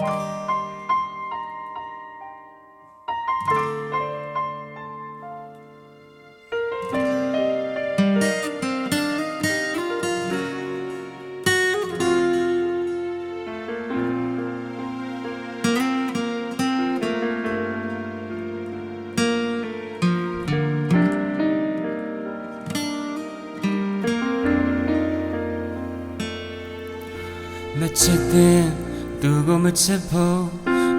မချစ်တဲ့သူကိုမချစ်ဖို့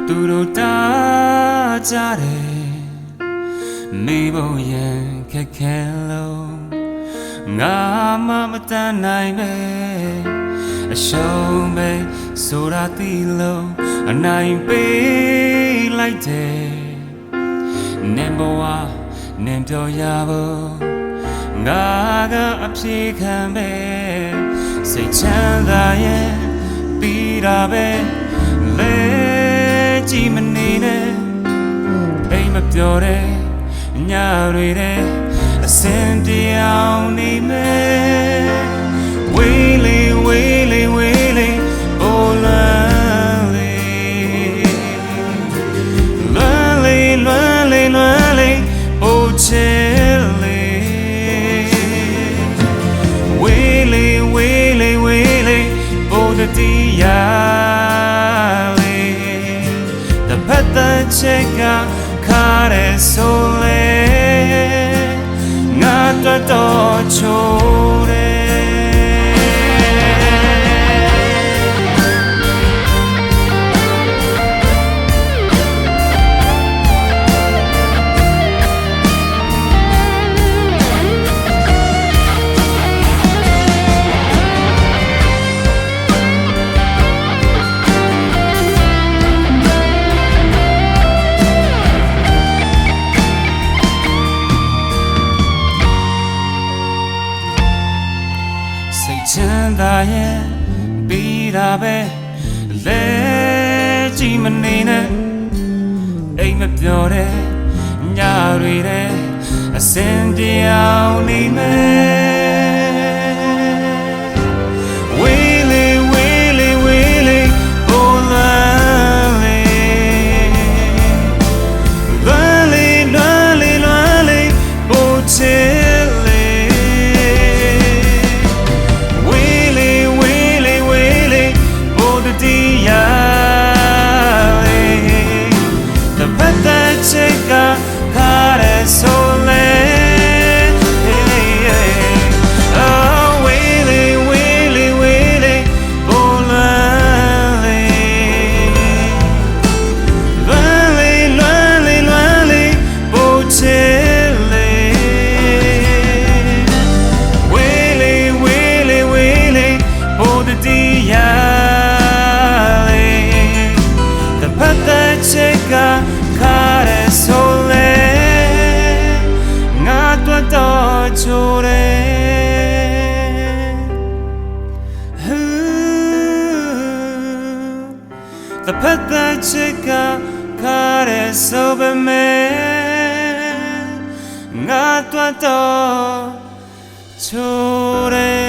သူတို့တားကြတယ်မိဖို့ရင်ခက်ခဲလို့ငါမှမတန်နိုင်ပဲအရှုံးပဲဆိုတာသိလို့အနိုင်ပေးလိုက်တယ်နင်ဘဝနင်ပြောရဖို့ငါကအပြေခံပဲစိတ်ချမ်းသာရဲ့ပြီးတာပဲလဲကြည့်မနေနဲ့အိမ်မပြောတဲ့ညတွေတဲ့အစင်ပြောင်းနေမယ်ဝေးလေဝေးလေဝေးလေအိုးလွမ်းလေလွမ်းလေလွမ်းလေလွမ်းလေအိုးချစ်လေဝေးလေဝေးလေဝေးလေအိုးတရားလေတပတ်တဲ့ချက်ကခါရဲဆိုလေငါတော့ချိုးတယ်ချမ်းသာရဲ့ပြီးတာပဲလဲကြည့်မနေနဲ့အိမ်မပြောတဲ့ညတွေတဲ့အစင်ပြောင်းနေမယ်ဝေးလေဝေးလေဝေးလေအိုးလွမ်းလေလွမ်းလေလွမ်းလေလွမ်းလေအိုးချစ်ချက်ကခါရဲဆိုလေဝေးလေဝေးလေဝေးလေဘိုးလွမ်းလေလွမ်းလေလွမ်းလေလွမ်းလေဘိုးချစ်လေဝေးလေဝေးလေဝေးလေဘိုးတရားလေတပတ်တဲ့ချက်ကခါရဲဆိုလေငါတော့ချိုးတယ်တပတ်တဲ့ချက်ကခါရဲဆိုပေမဲ့ငါတော့ချိုးတယ်